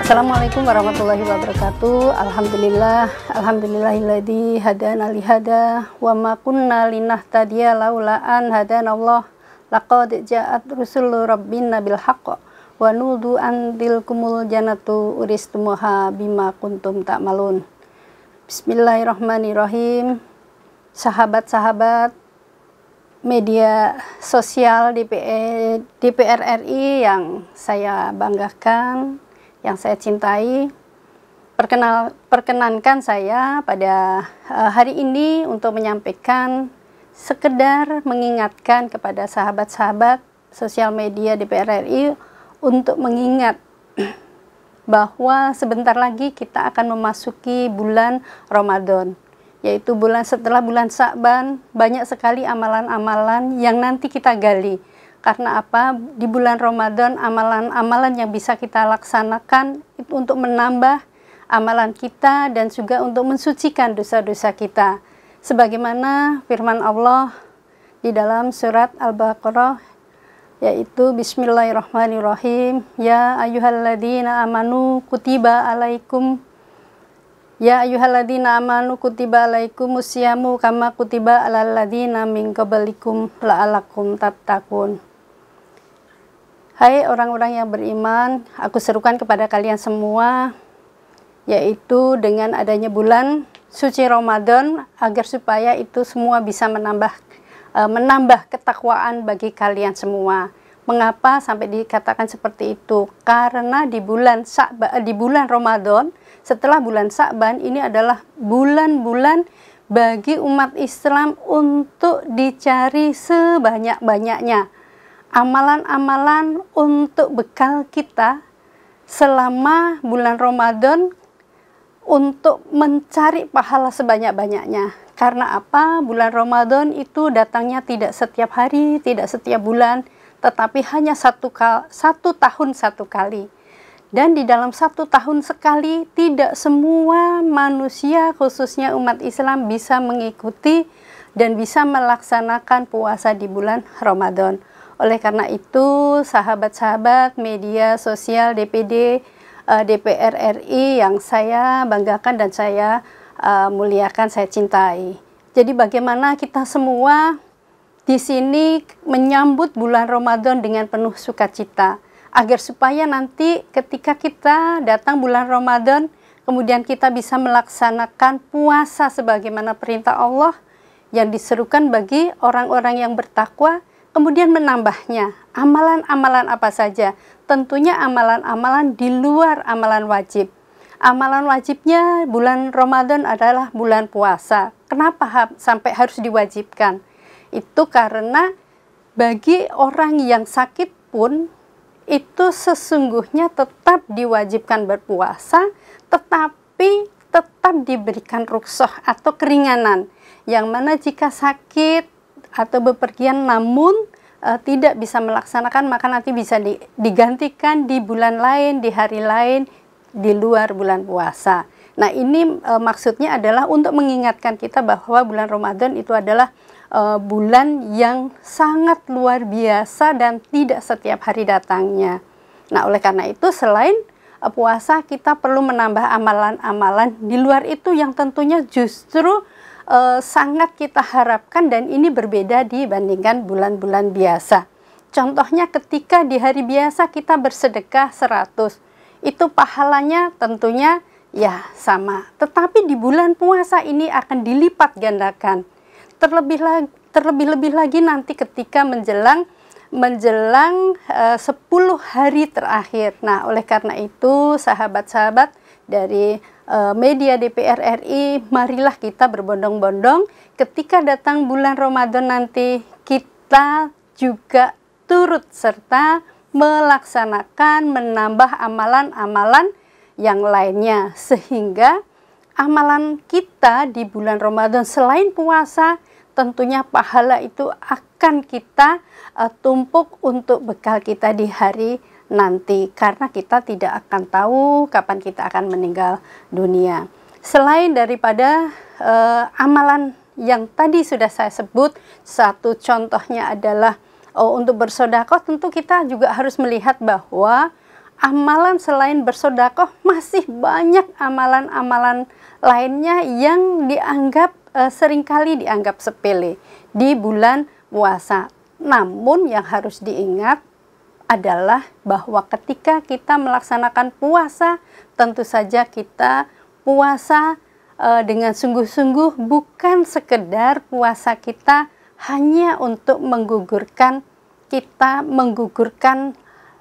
Assalamualaikum warahmatullahi wabarakatuh. Alhamdulillah, alhamdulillahilladzi hadana li hada wa ma kunna linahtadiya laula an hadanallah. Laqad ja'at rusulu rabbina bil haqq wa nudu an tilkumul jannatu uristumuha bima kuntum ta'malun. Bismillahirrahmanirrahim. Sahabat-sahabat media sosial DPR RI yang saya banggakan, yang saya cintai, perkenankan saya pada hari ini untuk menyampaikan, sekedar mengingatkan kepada sahabat-sahabat sosial media DPR RI untuk mengingat bahwa sebentar lagi kita akan memasuki bulan Ramadan, yaitu setelah bulan Sya'ban. Banyak sekali amalan-amalan yang nanti kita gali. Karena apa? Di bulan Ramadan, amalan-amalan yang bisa kita laksanakan itu untuk menambah amalan kita dan juga untuk mensucikan dosa-dosa kita. Sebagaimana firman Allah di dalam surat Al-Baqarah, yaitu Bismillahirrahmanirrahim. Ya ayyuhalladzina amanu kutiba alaikum musyamu kama kutiba alal ladzina min qablikum la'alakum tattaqun. Hai orang-orang yang beriman, aku serukan kepada kalian semua, yaitu dengan adanya bulan suci Ramadan, agar supaya itu semua bisa menambah ketakwaan bagi kalian semua. Mengapa sampai dikatakan seperti itu? Karena di bulan Ramadan, setelah bulan Sya'ban, ini adalah bulan-bulan bagi umat Islam untuk dicari sebanyak-banyaknya amalan-amalan untuk bekal kita selama bulan Ramadan, untuk mencari pahala sebanyak-banyaknya. Karena apa? Bulan Ramadan itu datangnya tidak setiap hari, tidak setiap bulan, tetapi hanya satu tahun satu kali. Dan di dalam satu tahun sekali, tidak semua manusia, khususnya umat Islam, bisa mengikuti dan bisa melaksanakan puasa di bulan Ramadan. Oleh karena itu, sahabat-sahabat media sosial DPR RI yang saya banggakan dan saya muliakan, saya cintai. Jadi bagaimana kita semua di sini menyambut bulan Ramadan dengan penuh sukacita, agar supaya nanti ketika kita datang bulan Ramadan, kemudian kita bisa melaksanakan puasa sebagaimana perintah Allah yang diserukan bagi orang-orang yang bertakwa. Kemudian menambahnya, amalan-amalan apa saja? Tentunya amalan-amalan di luar amalan wajib. Amalan wajibnya bulan Ramadan adalah bulan puasa. Kenapa sampai harus diwajibkan? Itu karena bagi orang yang sakit pun, itu sesungguhnya tetap diwajibkan berpuasa, tetapi tetap diberikan rukhsah atau keringanan. Yang mana jika sakit atau bepergian namun tidak bisa melaksanakan, maka nanti bisa digantikan di bulan lain, di hari lain, di luar bulan puasa. Nah, ini maksudnya adalah untuk mengingatkan kita bahwa bulan Ramadan itu adalah bulan yang sangat luar biasa dan tidak setiap hari datangnya. Nah, oleh karena itu selain puasa, kita perlu menambah amalan-amalan di luar itu yang tentunya justru sangat kita harapkan, dan ini berbeda dibandingkan bulan-bulan biasa. Contohnya ketika di hari biasa kita bersedekah 100, itu pahalanya tentunya ya sama. Tetapi di bulan puasa ini akan dilipat gandakan. Terlebih-lebih lagi nanti ketika menjelang 10 hari terakhir. Nah, oleh karena itu sahabat-sahabat dari media DPR RI, marilah kita berbondong-bondong ketika datang bulan Ramadan nanti, kita juga turut serta melaksanakan, menambah amalan-amalan yang lainnya, sehingga amalan kita di bulan Ramadan selain puasa, tentunya pahala itu akan kita tumpuk untuk bekal kita di hari nanti, karena kita tidak akan tahu kapan kita akan meninggal dunia. Selain daripada amalan yang tadi sudah saya sebut, satu contohnya adalah untuk bersedekah, tentu kita juga harus melihat bahwa amalan selain bersedekah, masih banyak amalan-amalan lainnya yang dianggap seringkali dianggap sepele di bulan puasa. Namun yang harus diingat adalah bahwa ketika kita melaksanakan puasa, tentu saja kita puasa dengan sungguh-sungguh, bukan sekedar puasa kita hanya untuk menggugurkan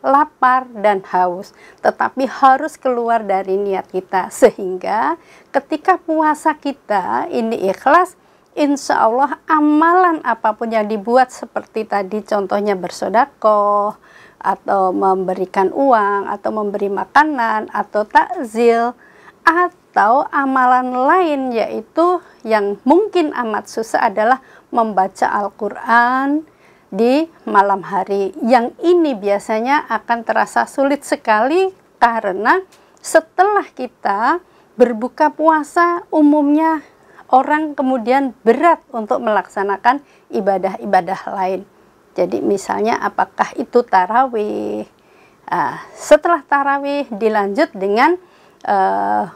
lapar dan haus, tetapi harus keluar dari niat kita, sehingga ketika puasa kita ini ikhlas, insya Allah amalan apapun yang dibuat seperti tadi contohnya bersedekah atau memberikan uang atau memberi makanan atau takzil atau amalan lain, yaitu yang mungkin amat susah adalah membaca Al-Quran di malam hari. Yang ini biasanya akan terasa sulit sekali karena setelah kita berbuka puasa umumnya orang kemudian berat untuk melaksanakan ibadah-ibadah lain. Jadi misalnya apakah itu tarawih, setelah tarawih dilanjut dengan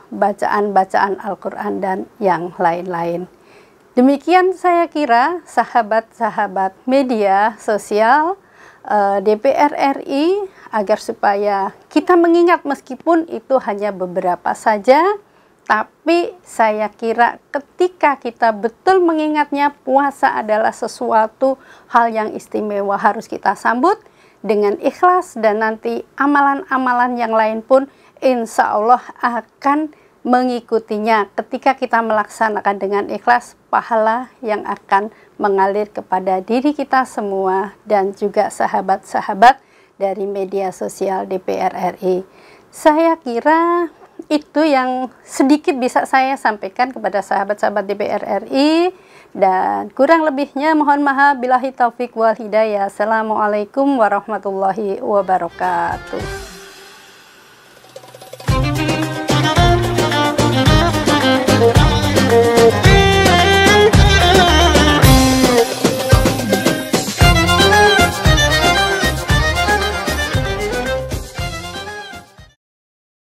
bacaan-bacaan Al-Quran dan yang lain-lain. Demikian saya kira sahabat-sahabat media sosial DPR RI, agar supaya kita mengingat meskipun itu hanya beberapa saja, tapi saya kira ketika kita betul mengingatnya, puasa adalah sesuatu hal yang istimewa, harus kita sambut dengan ikhlas, dan nanti amalan-amalan yang lain pun insya Allah akan mengikutinya. Ketika kita melaksanakan dengan ikhlas, pahala yang akan mengalir kepada diri kita semua dan juga sahabat-sahabat dari media sosial DPR RI. Saya kira itu yang sedikit bisa saya sampaikan kepada sahabat-sahabat DPR RI, dan kurang lebihnya mohon maaf. Billahi taufik wal hidayah. Assalamualaikum warahmatullahi wabarakatuh.